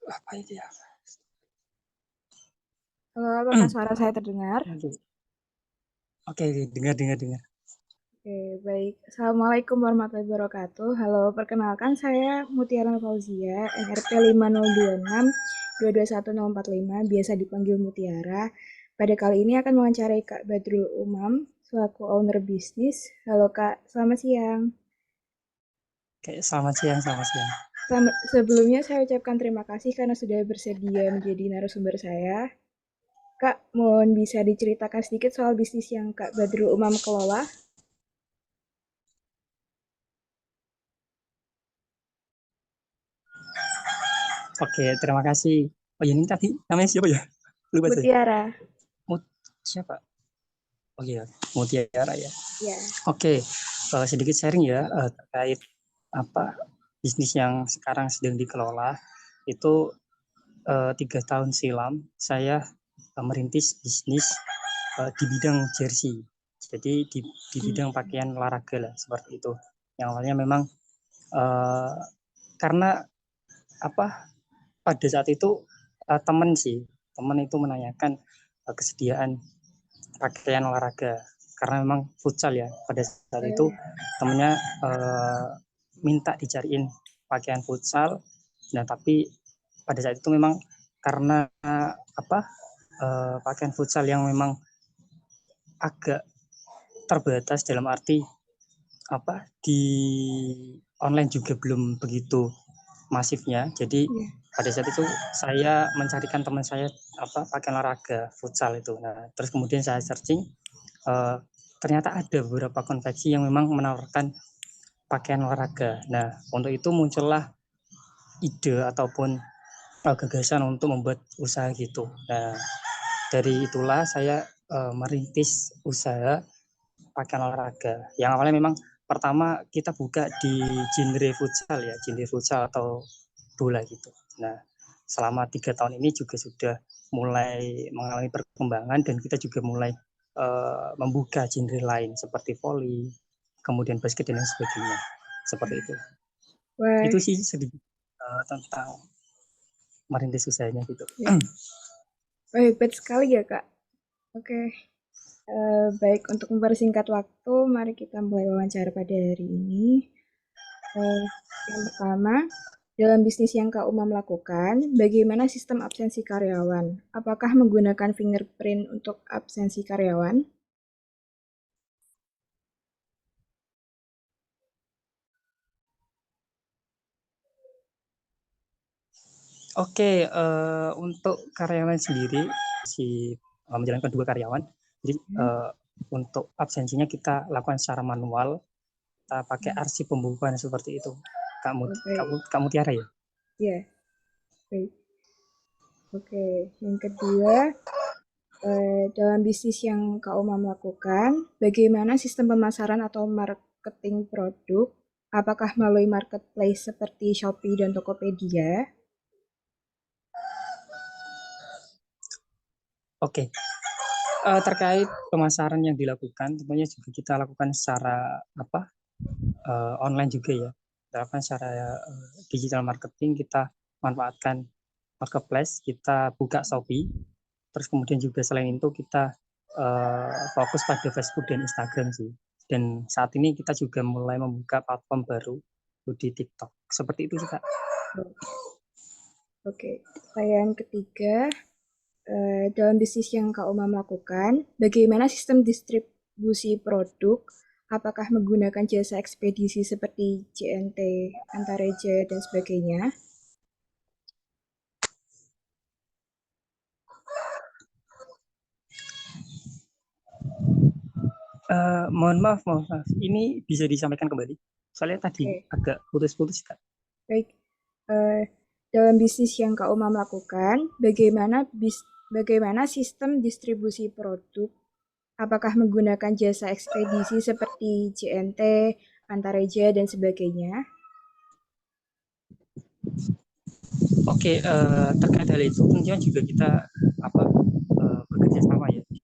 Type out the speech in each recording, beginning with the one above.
Apa itu ya? Halo, apakah suara saya terdengar? Oke, dengar. Oke, baik. Assalamualaikum warahmatullahi wabarakatuh. Halo, perkenalkan saya Mutiara Fauzia, NRP 502622145, biasa dipanggil Mutiara. Pada kali ini akan mewawancarai Kak Badrul Umam, selaku owner bisnis. Halo Kak, selamat siang. Oke, selamat siang. Sebelumnya saya ucapkan terima kasih karena sudah bersedia menjadi narasumber saya. Kak, mohon bisa diceritakan sedikit soal bisnis yang Kak Badrul Umam kelola? Oke, terima kasih. Oh, ini tadi namanya siapa ya? Lupa saya. Mutiara. Mut siapa? Oh iya, Mutiara ya. Ya. Oke, sedikit sharing ya terkait apa bisnis yang sekarang sedang dikelola. Itu 3 tahun silam saya merintis bisnis di bidang jersey. Jadi di bidang pakaian olahraga lah seperti itu. Yang awalnya memang eh, karena apa pada saat itu teman itu menanyakan kesediaan pakaian olahraga karena memang futsal ya pada saat itu temennya minta dicariin pakaian futsal. Nah tapi pada saat itu memang karena apa pakaian futsal yang memang agak terbatas dalam arti apa di online juga belum begitu masifnya. Jadi Iya. pada saat itu saya mencarikan teman saya apa pakaian olahraga futsal itu. Nah, terus kemudian saya searching eh, ternyata ada beberapa konveksi yang memang menawarkan pakaian olahraga. Nah, untuk itu muncullah ide ataupun gagasan untuk membuat usaha gitu. Nah, dari itulah saya merintis usaha pakaian olahraga. Yang awalnya memang pertama kita buka di genre futsal atau bola gitu. Nah, selama 3 tahun ini juga sudah mulai mengalami perkembangan dan kita juga mulai membuka genre lain seperti volley, kemudian basket dan lain sebagainya. Seperti itu. Wah, Itu sih sedikit tentang merintis usahanya gitu. ya. Wah, hebat sekali ya, Kak. Oke, baik. Untuk mempersingkat waktu, mari kita mulai wawancara pada hari ini. Eh, yang pertama, dalam bisnis yang Kak Umam lakukan, bagaimana sistem absensi karyawan? Apakah menggunakan fingerprint untuk absensi karyawan? Oke, untuk karyawan sendiri si menjalankan 2 karyawan. Jadi Hmm. untuk absensinya kita lakukan secara manual, kita pakai Hmm. arsip pembukuan seperti itu. Kamu Oh, kamu baik. kamu Tiara ya? Ya, baik. Oke, yang kedua, dalam bisnis yang Kak Umam lakukan, bagaimana sistem pemasaran atau marketing produk? Apakah melalui marketplace seperti Shopee dan Tokopedia? Oke, terkait pemasaran yang dilakukan, tentunya juga kita lakukan secara apa online juga ya. Kita lakukan secara digital marketing, kita manfaatkan marketplace, kita buka Shopee, terus kemudian juga selain itu kita fokus pada Facebook dan Instagram sih. Dan saat ini kita juga mulai membuka platform baru di TikTok. Seperti itu sih Kak. Oke, pertanyaan ketiga, dalam bisnis yang Kak Umam lakukan, bagaimana sistem distribusi produk? Apakah menggunakan jasa ekspedisi seperti JNT, Antareja, dan sebagainya? Mohon maaf. Ini bisa disampaikan kembali. Soalnya tadi Oke, agak putus-putus Kak. baik. Eh, dalam bisnis yang Kak Umam lakukan, bagaimana sistem distribusi produk? Apakah menggunakan jasa ekspedisi seperti JNT, Antareja, dan sebagainya? Oke, terkait hal itu tentunya juga kita apa bekerja sama ya di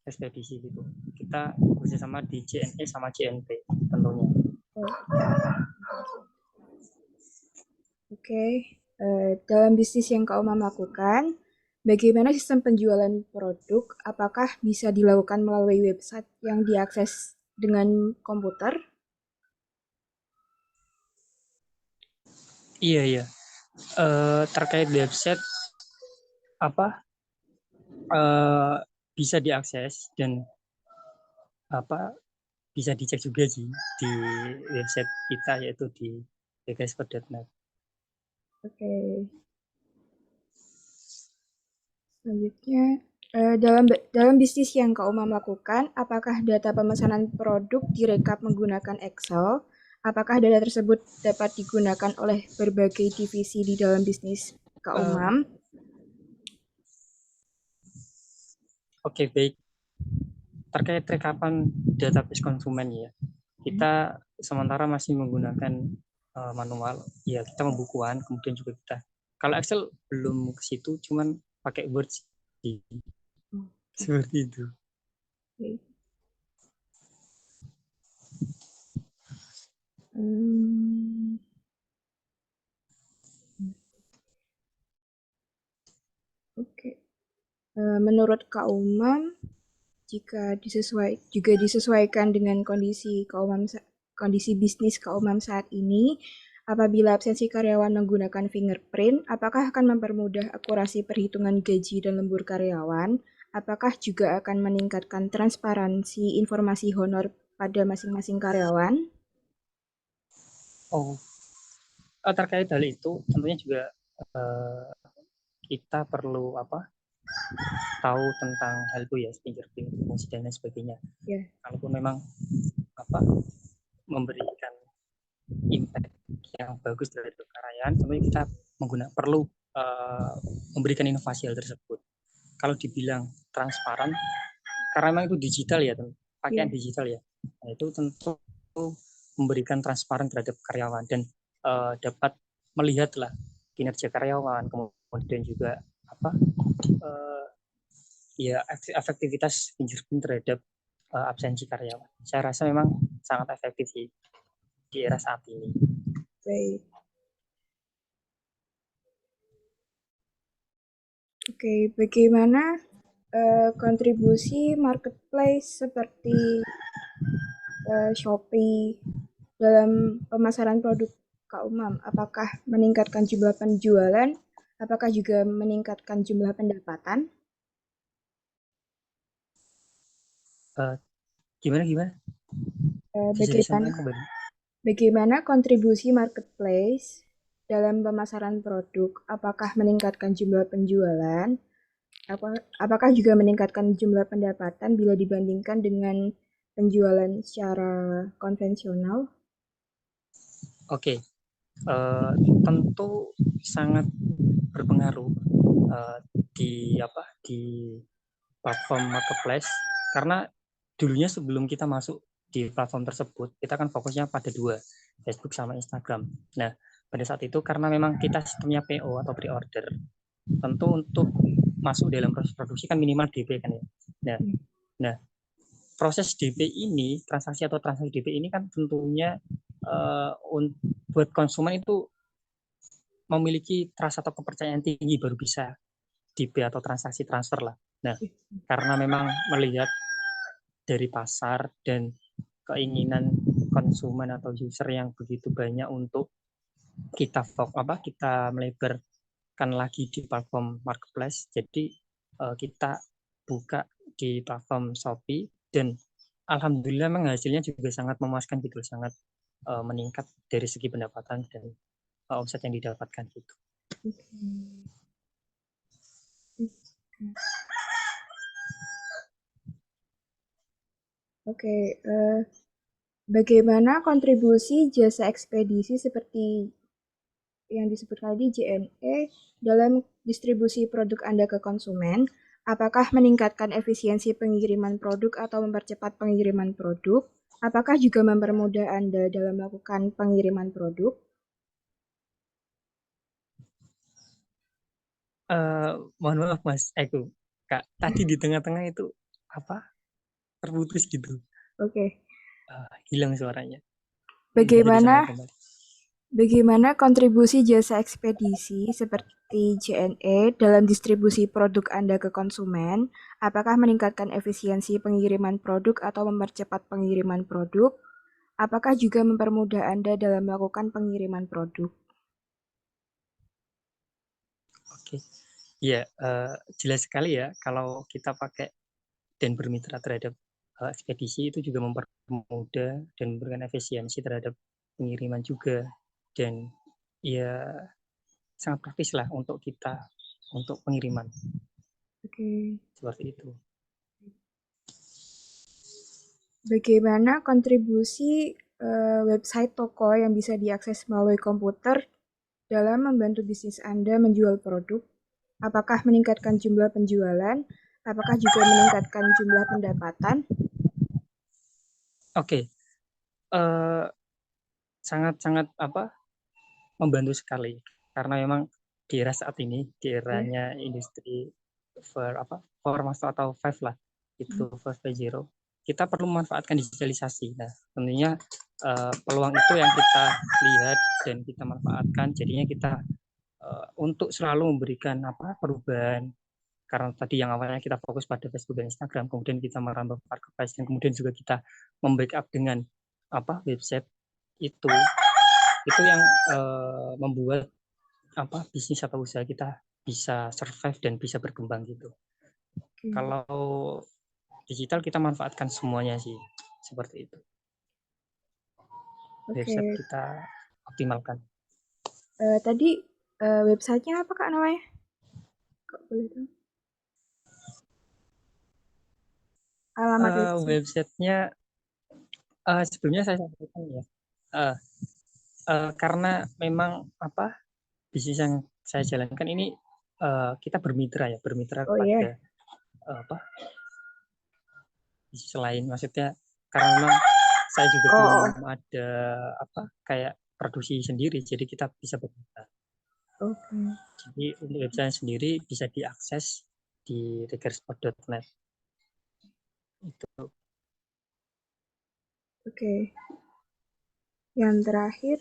ekspedisi gitu. Kita bekerja sama di JNE sama JNT tentunya. Oh, oke. Dalam bisnis yang Kak Umam lakukan, bagaimana sistem penjualan produk? Apakah bisa dilakukan melalui website yang diakses dengan komputer? Iya, iya. Terkait website apa eh, bisa diakses dan apa bisa dicek juga sih di website kita yaitu di bksper.net. Oke, selanjutnya dalam bisnis yang Kak Umam lakukan, apakah data pemesanan produk direkap menggunakan Excel? Apakah data tersebut dapat digunakan oleh berbagai divisi di dalam bisnis Kak Uh, Umam? Oke, baik. Terkait rekapan database konsumen ya, kita sementara masih menggunakan manual. Ya, kita membukuan, kemudian juga kita. Kalau Excel belum ke situ, cuman pakai Word sih. Oke. Seperti itu. Hmm, oke. Menurut Kak Umam, jika juga disesuaikan dengan kondisi bisnis Kak Umam saat ini, apabila absensi karyawan menggunakan fingerprint, apakah akan mempermudah akurasi perhitungan gaji dan lembur karyawan? Apakah juga akan meningkatkan transparansi informasi honor pada masing-masing karyawan? Oh, terkait hal itu, tentunya juga uh, kita perlu tahu tentang hal itu ya, fingerprint, fungsi dan lain sebagainya. Ya, Kalaupun memang apa memberikan impact yang bagus terhadap karyawan, tentunya kita perlu uh, memberikan inovasi hal tersebut. Kalau dibilang transparan, karena memang itu digital ya, pakaian ya, digital ya, nah, itu tentu memberikan transparan terhadap karyawan dan dapat melihatlah kinerja karyawan, kemudian juga apa uh, ya efektivitas fingerprint terhadap absensi karyawan. Saya rasa memang sangat efektif sih di era saat ini. baik. Oke, bagaimana kontribusi marketplace seperti Shopee dalam pemasaran produk Kak Umam? Apakah meningkatkan jumlah penjualan? Apakah juga meningkatkan jumlah pendapatan? Uh, Gimana gimana? Bisa Bagaimana disampaikan kembali? bagaimana kontribusi marketplace dalam pemasaran produk? Apakah meningkatkan jumlah penjualan? Apakah juga meningkatkan jumlah pendapatan bila dibandingkan dengan penjualan secara konvensional? Oke, uh, tentu sangat berpengaruh uh, di platform marketplace karena dulunya sebelum kita masuk di platform tersebut kita kan fokusnya pada dua, Facebook sama Instagram. Nah, pada saat itu karena memang kita sistemnya PO atau pre-order, tentu untuk masuk dalam proses produksi kan minimal DP kan ya. Nah, nah proses DP ini, transaksi DP ini kan tentunya buat konsumen itu memiliki trust atau kepercayaan tinggi baru bisa DP atau transaksi transfer lah. Nah, karena memang melihat dari pasar dan keinginan konsumen atau user yang begitu banyak untuk kita melebarkan lagi di platform marketplace. Jadi kita buka di platform Shopee dan alhamdulillah memang hasilnya juga sangat memuaskan gitu, sangat meningkat dari segi pendapatan dan omset yang didapatkan gitu. Oke, bagaimana kontribusi jasa ekspedisi seperti yang disebutkan tadi JNE dalam distribusi produk Anda ke konsumen? Apakah meningkatkan efisiensi pengiriman produk atau mempercepat pengiriman produk? Apakah juga mempermudah Anda dalam melakukan pengiriman produk? Mohon maaf Mas Eko, Kak, tadi di tengah-tengah itu apa terputus gitu. Oke, Hilang suaranya. Bisa bagaimana disampaikan kembali. Bagaimana kontribusi jasa ekspedisi seperti JNE dalam distribusi produk Anda ke konsumen? Apakah meningkatkan efisiensi pengiriman produk atau mempercepat pengiriman produk? Apakah juga mempermudah Anda dalam melakukan pengiriman produk? Oke, ya jelas sekali ya kalau kita pakai dan bermitra terhadap ekspedisi itu juga mempermudah dan memberikan efisiensi terhadap pengiriman juga, dan ya sangat praktis lah untuk kita untuk pengiriman Oke. seperti itu. Bagaimana kontribusi website toko yang bisa diakses melalui komputer dalam membantu bisnis Anda menjual produk? Apakah meningkatkan jumlah penjualan? Apakah juga meningkatkan jumlah pendapatan? Oke, sangat-sangat membantu sekali karena memang di era saat ini, di Oke. eranya industri 4 atau 5 lah, itu 5.0, kita perlu memanfaatkan digitalisasi. Nah, tentunya peluang itu yang kita lihat dan kita manfaatkan. Jadinya kita untuk selalu memberikan perubahan, karena tadi yang awalnya kita fokus pada Facebook dan Instagram, kemudian kita merambah marketplace, dan kemudian juga kita membackup dengan website itu yang membuat bisnis atau usaha kita bisa survive dan bisa berkembang gitu. Oke. Kalau digital kita manfaatkan semuanya sih, seperti itu. Website Oke. kita optimalkan. Tadi websitenya apa Kak namanya? Kok boleh tahu? Alamat website. Websitenya sebelumnya saya sampaikan ya, uh, karena memang bisnis yang saya jalankan ini kita bermitra Oh iya. kepada apa bisnis lain, maksudnya karena memang saya juga Oh, belum oh, oh. ada kayak produksi sendiri, jadi kita bisa bermitra. Oke. Jadi untuk website sendiri bisa diakses di regersport.net itu. Oke. Yang terakhir,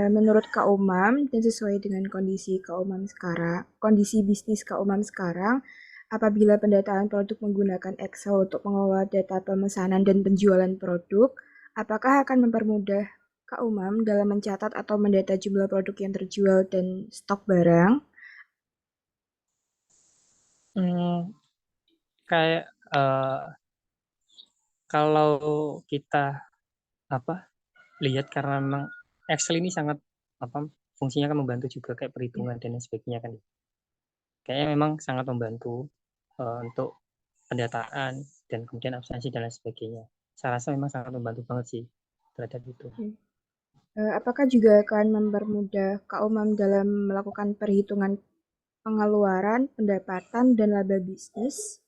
menurut Kak Umam dan sesuai dengan kondisi bisnis Kak Umam sekarang, apabila pendataan produk menggunakan Excel untuk mengelola data pemesanan dan penjualan produk, apakah akan mempermudah Kak Umam dalam mencatat atau mendata jumlah produk yang terjual dan stok barang? Hmm, kayak kalau kita lihat, karena memang Excel ini sangat fungsinya kan membantu juga kayak Ya. perhitungan dan lain sebagainya kan. Kayaknya memang sangat membantu untuk pendataan dan kemudian absensi dan lain sebagainya. Saya rasa memang sangat membantu banget sih terhadap itu. Oke. Apakah juga akan mempermudah Kak Umam dalam melakukan perhitungan pengeluaran, pendapatan, dan laba bisnis?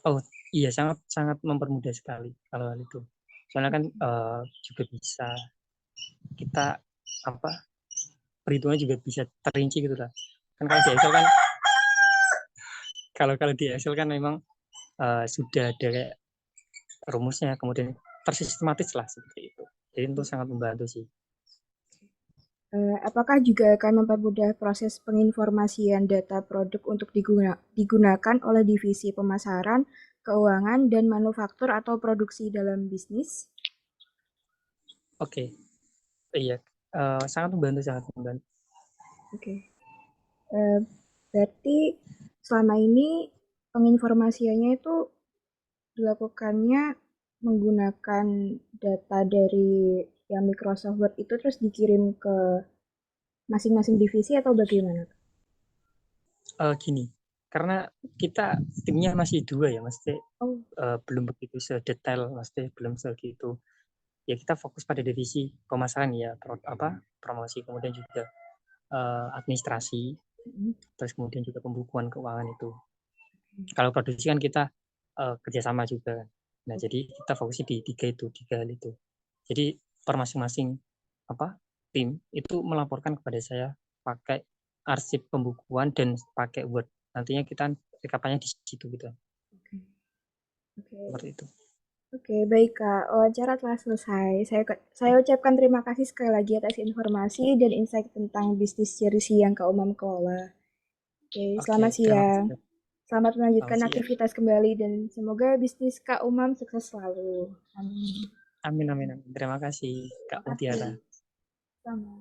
Oh iya, sangat sangat mempermudah sekali kalau hal itu. Soalnya kan juga bisa kita apa perhitungannya juga bisa terinci gitu lah. Kan kalau di Excel kan kalau di Excel kan memang sudah ada kayak rumusnya, kemudian tersistematis lah seperti itu. Jadi itu sangat membantu sih. Apakah juga akan mempermudah proses penginformasian data produk untuk digunakan oleh divisi pemasaran, keuangan, dan manufaktur atau produksi dalam bisnis? Oke, iya, sangat membantu, sangat membantu. Oke. Berarti selama ini penginformasiannya itu dilakukannya menggunakan data dari yang Microsoft Word itu terus dikirim ke masing-masing divisi atau bagaimana? Gini, karena kita timnya masih dua ya, Mas. Oh, Belum begitu sedetail, Mas. Belum segitu. Ya kita fokus pada divisi pemasaran ya, promosi, kemudian juga administrasi, mm, terus kemudian juga pembukuan keuangan itu. Kalau produksi kan kita kerjasama juga. Nah, oke. jadi kita fokusnya di tiga hal itu. Jadi per masing-masing tim itu melaporkan kepada saya pakai arsip pembukuan dan pakai Word. Nantinya kita rekapannya di situ gitu. Oke. Oke. Seperti itu. Oke, baik Kak. Wawancara telah selesai. Saya ucapkan terima kasih sekali lagi atas informasi dan insight tentang bisnis jersey yang Kak Umam kelola. Oke, Oke, selamat terima siang. kasih. Selamat Selamat melanjutkan siang. aktivitas kembali dan semoga bisnis Kak Umam sukses selalu. Amin. Amin, amin, amin. Terima kasih, Kak Terima kasih. Mutiara. Sama.